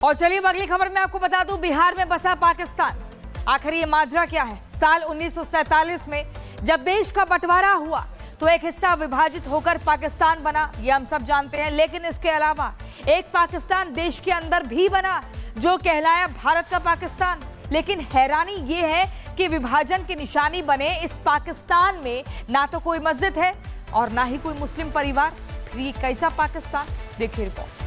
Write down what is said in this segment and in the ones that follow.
और चलिए अब अगली खबर में आपको बता दूं, बिहार में बसा पाकिस्तान। आखिर ये माजरा क्या है? साल 1947 में जब देश का बंटवारा हुआ तो एक हिस्सा विभाजित होकर पाकिस्तान बना, ये हम सब जानते हैं। लेकिन इसके अलावा एक पाकिस्तान देश के अंदर भी बना जो कहलाया भारत का पाकिस्तान। लेकिन हैरानी ये है कि विभाजन की निशानी बने इस पाकिस्तान में ना तो कोई मस्जिद है और ना ही कोई मुस्लिम परिवार। फिर ये कैसा पाकिस्तान? देखिए रिपोर्ट।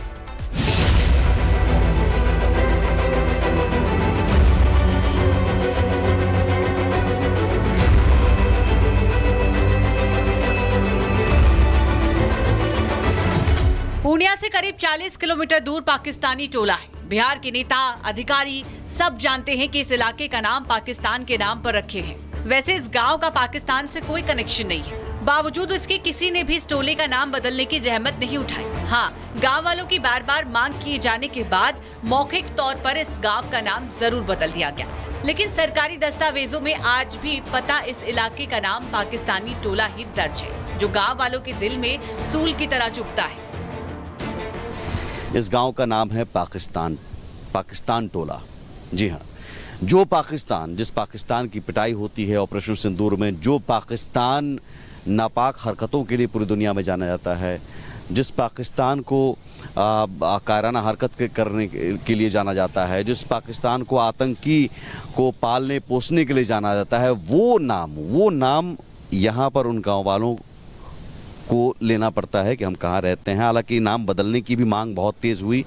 पूर्णिया से करीब 40 किलोमीटर दूर पाकिस्तानी टोला है। बिहार के नेता, अधिकारी सब जानते हैं कि इस इलाके का नाम पाकिस्तान के नाम पर रखे हैं। वैसे इस गांव का पाकिस्तान से कोई कनेक्शन नहीं है। बावजूद इसके किसी ने भी इस टोले का नाम बदलने की जहमत नहीं उठाई। हाँ, गांव वालों की बार बार मांग किए जाने के बाद मौखिक तौर पर इस गाँव का नाम जरूर बदल दिया गया। लेकिन सरकारी दस्तावेजों में आज भी पता इस इलाके का नाम पाकिस्तानी टोला ही दर्ज है, जो गाँव वालों के दिल में सूल की तरह चुभता है। इस गांव का नाम है पाकिस्तान टोला। जी हाँ, जो पाकिस्तान, जिस पाकिस्तान की पिटाई होती है ऑपरेशन सिंदूर में, जो पाकिस्तान नापाक हरकतों के लिए पूरी दुनिया में जाना जाता है, जिस पाकिस्तान को कायराना हरकत करने के लिए जाना जाता है, जिस पाकिस्तान को आतंकी को पालने पोसने के लिए जाना जाता है, वो नाम यहाँ पर उन गाँव वालों को लेना पड़ता है कि हम कहाँ रहते हैं। हालांकि नाम बदलने की भी मांग बहुत तेज हुई।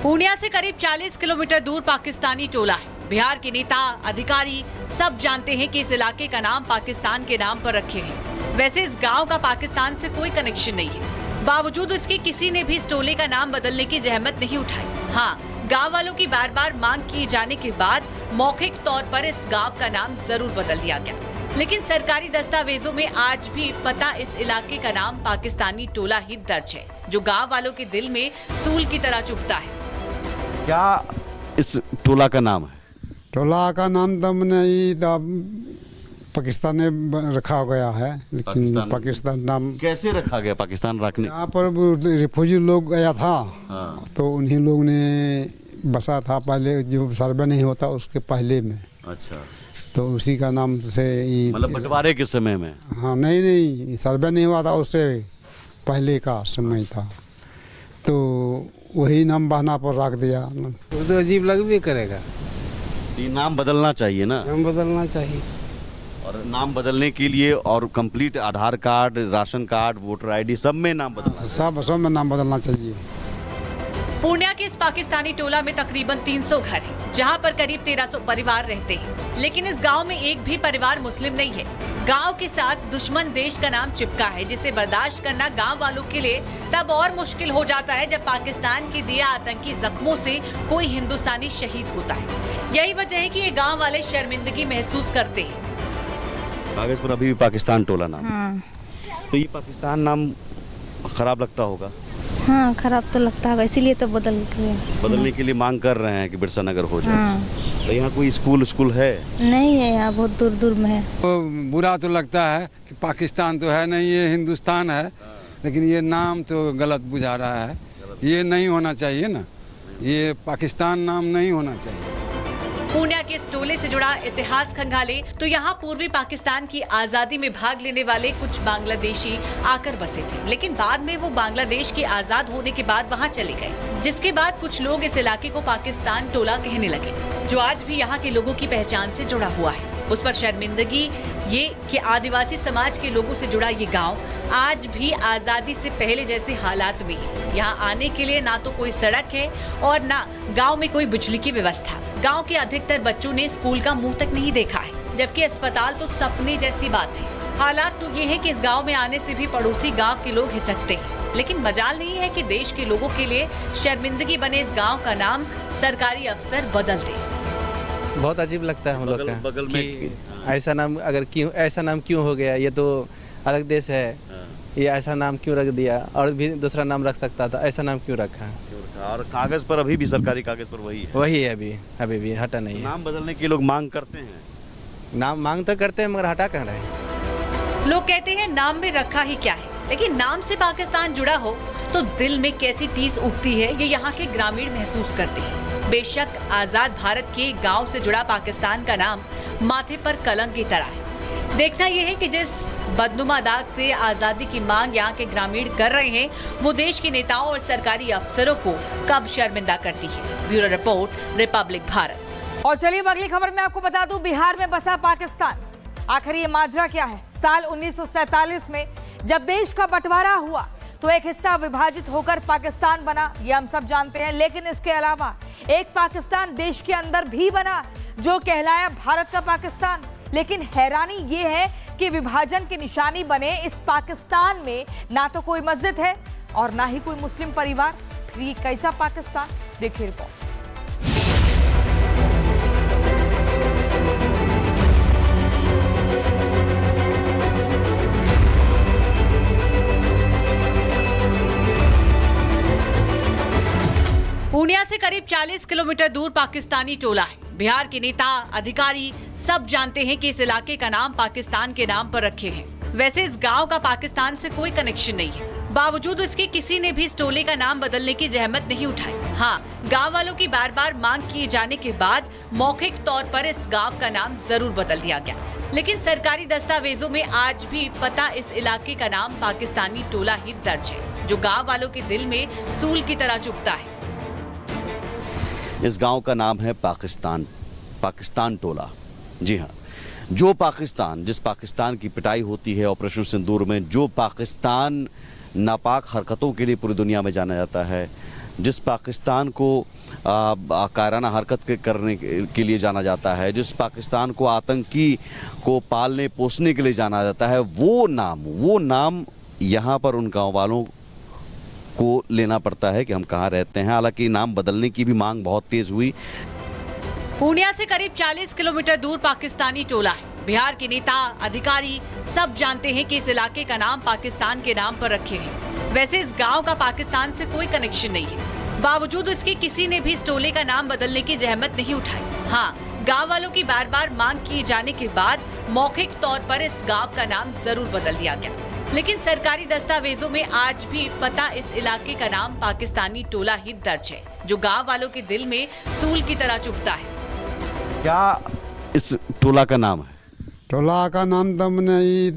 पूर्णिया से करीब 40 किलोमीटर दूर पाकिस्तानी टोला है। बिहार के नेता, अधिकारी सब जानते हैं कि इस इलाके का नाम पाकिस्तान के नाम पर रखे हैं। वैसे इस गांव का पाकिस्तान से कोई कनेक्शन नहीं है। बावजूद इसके किसी ने भी इस टोले का नाम बदलने की जहमत नहीं उठाई। हाँ, गाँव वालों की बार बार मांग किए जाने के बाद मौखिक तौर पर इस गाँव का नाम जरूर बदल दिया गया। लेकिन सरकारी दस्तावेजों में आज भी पता इस इलाके का नाम पाकिस्तानी टोला ही दर्ज है, जो गांव वालों के दिल में सूल की तरह चुभता है। क्या इस टोला का नाम है? टोला का नाम तो पाकिस्तान में रखा गया है, लेकिन पाकिस्तान नाम कैसे रखा गया? पाकिस्तान रखने यहाँ पर रिफ्यूजी लोग गया था। हाँ। तो उन्हीं लोग ने बसा था पहले, जो सर्वे नहीं होता उसके पहले में। अच्छा, तो उसी का नाम से मतलब बंटवारे के समय में? हाँ, नहीं, सर्वे नहीं हुआ था, उससे पहले का समय था, तो वही नाम बहाना पर रख दिया। तो अजीब लगबे करेगा। ये नाम बदलना चाहिए ना? नाम बदलना चाहिए। और नाम बदलने के लिए और complete Aadhaar card, ration card, voter ID सब में नाम बदलना, सब में नाम बदलना चाहिए। पूर्णिया के इस पाकिस्तानी टोला में तकरीबन 300 घर हैं, जहां पर करीब 1300 परिवार रहते हैं। लेकिन इस गांव में एक भी परिवार मुस्लिम नहीं है। गांव के साथ दुश्मन देश का नाम चिपका है, जिसे बर्दाश्त करना गांव वालों के लिए तब और मुश्किल हो जाता है जब पाकिस्तान के दिए आतंकी जख्मों से कोई हिंदुस्तानी शहीद होता है। यही वजह है कि ये गाँव वाले शर्मिंदगी महसूस करते हैं। कागज पर अभी भी पाकिस्तान टोला नाम। हाँ। तो ये पाकिस्तान नाम खराब लगता होगा? हाँ, खराब तो लगता होगा, इसीलिए तो बदलने के लिए मांग कर रहे हैं कि बिरसा नगर हो जाए। हाँ। तो यहाँ कोई स्कूल है? नहीं है, यहाँ बहुत दूर दूर में है। तो बुरा तो लगता है कि पाकिस्तान तो है नहीं, ये हिंदुस्तान है। लेकिन ये नाम तो गलत बुझा रहा है। ये नहीं होना चाहिए ना, ये पाकिस्तान नाम नहीं होना चाहिए। पूर्णिया के इस टोले से जुड़ा इतिहास खंगाले तो यहाँ पूर्वी पाकिस्तान की आजादी में भाग लेने वाले कुछ बांग्लादेशी आकर बसे थे। लेकिन बाद में वो बांग्लादेश के आजाद होने के बाद वहाँ चले गए, जिसके बाद कुछ लोग इस इलाके को पाकिस्तान टोला कहने लगे, जो आज भी यहाँ के लोगों की पहचान से जुड़ा हुआ है। उस पर शर्मिंदगी ये कि आदिवासी समाज के लोगों से जुड़ा ये गांव आज भी आजादी से पहले जैसे हालात में है। यहाँ आने के लिए ना तो कोई सड़क है और ना गांव में कोई बिजली की व्यवस्था। गांव के अधिकतर बच्चों ने स्कूल का मुंह तक नहीं देखा है, जबकि अस्पताल तो सपने जैसी बात है। हालात तो ये है कि इस गाँव में आने से भी पड़ोसी गाँव के लोग हिचकते हैं। लेकिन मजाल नहीं है कि देश के लोगों के लिए शर्मिंदगी बने इस गाँव का नाम सरकारी अफसर बदल दे। बहुत अजीब लगता है हम लोग का बगल में ऐसा नाम क्यों हो गया? ये तो अलग देश है, ये ऐसा नाम क्यों रख दिया? और भी दूसरा नाम रख सकता था, ऐसा नाम क्यों रखा? और कागज पर अभी भी, सरकारी कागज पर वही है, अभी भी हटा नहीं है। नाम बदलने के लोग मांग करते हैं। नाम मांग तो करते हैं, मगर हटा कहाँ रहे हैं? लोग कहते हैं नाम में रखा ही क्या है, लेकिन नाम से पाकिस्तान जुड़ा हो तो दिल में कैसी टीस उठती है ये यहाँ के ग्रामीण महसूस करते हैं। बेशक आजाद भारत के गांव से जुड़ा पाकिस्तान का नाम माथे पर कलंक की तरह है। देखना यह है कि जिस बदनुमा दाग से आजादी की मांग यहाँ के ग्रामीण कर रहे हैं, वो देश के नेताओं और सरकारी अफसरों को कब शर्मिंदा करती है। Bureau report, Republic Bharat. और चलिए अगली खबर में आपको बता दूं, बिहार में बसा पाकिस्तान। आखिर ये माजरा क्या है? साल 1947 में जब देश का बंटवारा हुआ तो एक हिस्सा विभाजित होकर पाकिस्तान बना, ये हम सब जानते हैं। लेकिन इसके अलावा एक पाकिस्तान देश के अंदर भी बना जो कहलाया भारत का पाकिस्तान। लेकिन हैरानी ये है कि विभाजन की निशानी बने इस पाकिस्तान में ना तो कोई मस्जिद है और ना ही कोई मुस्लिम परिवार। फिर ये कैसा पाकिस्तान? देखिए रिपोर्ट। पूर्णिया से करीब 40 किलोमीटर दूर पाकिस्तानी टोला है। बिहार के नेता, अधिकारी सब जानते हैं कि इस इलाके का नाम पाकिस्तान के नाम पर रखे हैं। वैसे इस गांव का पाकिस्तान से कोई कनेक्शन नहीं है। बावजूद इसके किसी ने भी इस टोले का नाम बदलने की जहमत नहीं उठाई। हाँ, गांव वालों की बार बार मांग किए जाने के बाद मौखिक तौर पर इस गांव का नाम जरूर बदल दिया गया। लेकिन सरकारी दस्तावेजों में आज भी पता इस इलाके का नाम पाकिस्तानी टोला ही दर्ज है, जो गाँव वालों के दिल में सूल की तरह चुभता है। इस गांव का नाम है पाकिस्तान टोला। जी हाँ, जो पाकिस्तान, जिस पाकिस्तान की पिटाई होती है ऑपरेशन सिंदूर में, जो पाकिस्तान नापाक हरकतों के लिए पूरी दुनिया में जाना जाता है, जिस पाकिस्तान को कायराना हरकत करने के लिए जाना जाता है, जिस पाकिस्तान को आतंकी को पालने पोसने के लिए जाना जाता है, वो नाम यहाँ पर उन गाँव वालों को लेना पड़ता है कि हम कहाँ रहते हैं। हालांकि नाम बदलने की भी मांग बहुत तेज हुई। पूर्णिया से करीब 40 किलोमीटर दूर पाकिस्तानी टोला है। बिहार के नेता, अधिकारी सब जानते हैं कि इस इलाके का नाम पाकिस्तान के नाम पर रखे हैं। वैसे इस गांव का पाकिस्तान से कोई कनेक्शन नहीं है। बावजूद इसके किसी ने भी इस टोले का नाम बदलने की जहमत नहीं उठाई। हाँ, गाँव वालों की बार बार मांग किए जाने के बाद मौखिक तौर पर इस गाँव का नाम जरूर बदल दिया गया। लेकिन सरकारी दस्तावेजों में आज भी पता इस इलाके का नाम पाकिस्तानी टोला ही दर्ज है, जो गांव वालों के दिल में सूल की तरह चुभता है। क्या इस टोला का नाम है? टोला का नाम तो मैंने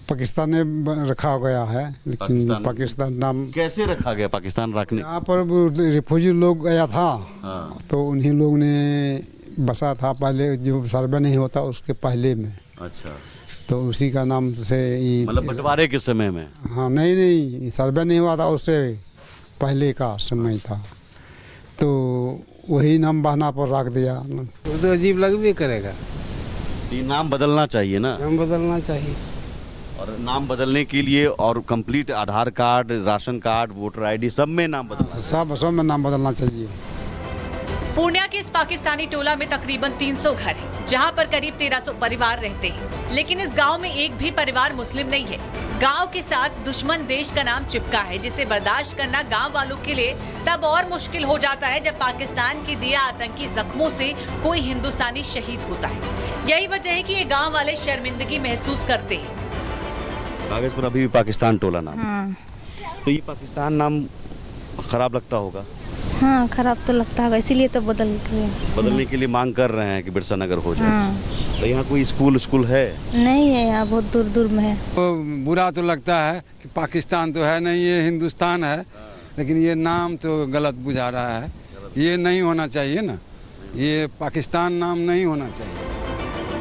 पाकिस्तान में रखा गया है, लेकिन पाकिस्तान नाम कैसे रखा गया? पाकिस्तान रखने, यहाँ पर रिफ्यूजी लोग गया था। हाँ। तो उन्हीं लोग ने बसा था पहले, जो सर्वे नहीं होता उसके पहले में। अच्छा, तो उसी का नाम से मतलब बंटवारे के समय में? हाँ, नहीं, सर्वे नहीं हुआ था, उससे पहले का समय था, तो वही नाम बहाना पर रख दिया। तो अजीब लग भी करेगा। ये नाम बदलना चाहिए ना? नाम बदलना चाहिए। और नाम बदलने के लिए और complete Aadhaar card, ration card, voter ID सब में नाम बदलना, सब में नाम बदलना चाहिए। पूर्णिया के इस पाकिस्तानी टोला में तकरीबन 300 घर हैं, जहां पर करीब 1300 परिवार रहते हैं। लेकिन इस गांव में एक भी परिवार मुस्लिम नहीं है। गांव के साथ दुश्मन देश का नाम चिपका है, जिसे बर्दाश्त करना गांव वालों के लिए तब और मुश्किल हो जाता है जब पाकिस्तान के दिए आतंकी जख्मों से कोई हिंदुस्तानी शहीद होता है। यही वजह है कि ये गाँव वाले शर्मिंदगी महसूस करते हैं। कागज पर अभी भी पाकिस्तान टोला नाम है। तो ये पाकिस्तान नाम खराब लगता होगा? हाँ, खराब तो लगता है, इसीलिए तो बदलने के लिए मांग कर रहे हैं कि बिरसा नगर हो जाए। हाँ। तो यहाँ कोई स्कूल है? नहीं है, यहाँ बहुत दूर दूर में है। तो बुरा तो लगता है कि पाकिस्तान तो है नहीं, ये हिंदुस्तान है। लेकिन ये नाम तो गलत बुझा रहा है। ये नहीं होना चाहिए ना, ये पाकिस्तान नाम नहीं होना चाहिए।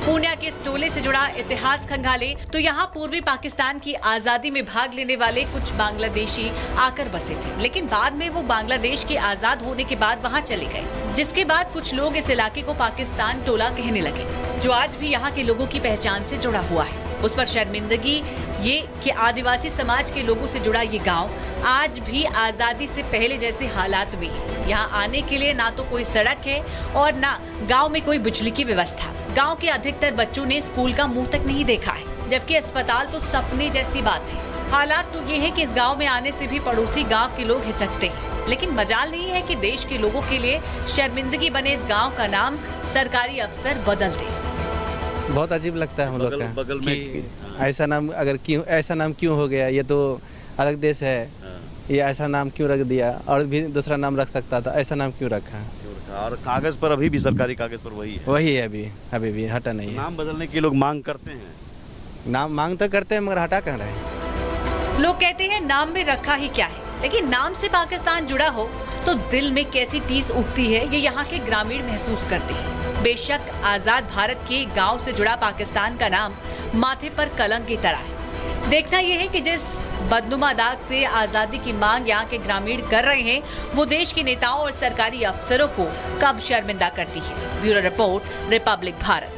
पूर्णिया के इस टोले से जुड़ा इतिहास खंगाले तो यहाँ पूर्वी पाकिस्तान की आजादी में भाग लेने वाले कुछ बांग्लादेशी आकर बसे थे। लेकिन बाद में वो बांग्लादेश के आजाद होने के बाद वहाँ चले गए, जिसके बाद कुछ लोग इस इलाके को पाकिस्तान टोला कहने लगे, जो आज भी यहाँ के लोगों की पहचान से जुड़ा हुआ है। उस पर शर्मिंदगी ये कि आदिवासी समाज के लोगों से जुड़ा ये गांव आज भी आजादी से पहले जैसे हालात में है। यहाँ आने के लिए ना तो कोई सड़क है और ना गांव में कोई बिजली की व्यवस्था। गांव के अधिकतर बच्चों ने स्कूल का मुंह तक नहीं देखा है, जबकि अस्पताल तो सपने जैसी बात है। हालात तो ये है कि इस गांव में आने से भी पड़ोसी गांव के लोग हिचकते हैं। लेकिन मजाल नहीं है कि देश के लोगों के लिए शर्मिंदगी बने इस गाँव का नाम सरकारी अफसर बदल दे। बहुत अजीब लगता है हम लोग का बगल में ऐसा नाम क्यों हो गया? ये तो अलग देश है, ये ऐसा नाम क्यों रख दिया, और भी दूसरा नाम रख सकता था, ऐसा नाम क्यों रखा? और कागज पर अभी भी सरकारी कागज पर वही है, वही है अभी भी हटा नहीं है। नाम बदलने की लोग मांग करते हैं। नाम मांग तो करते हैं मगर हटा कहाँ रहे हैं? लोग कहते हैं नाम में रखा ही क्या है, लेकिन नाम से पाकिस्तान जुड़ा हो तो दिल में कैसी टीस उठती है ये यहाँ के ग्रामीण महसूस करते हैं। बेशक आजाद भारत के गांव से जुड़ा पाकिस्तान का नाम माथे पर कलंक की तरह है। देखना यह है कि जिस बदनुमा दाग से आजादी की मांग यहाँ के ग्रामीण कर रहे हैं वो देश के नेताओं और सरकारी अफसरों को कब शर्मिंदा करती है। Bureau report, Republic Bharat.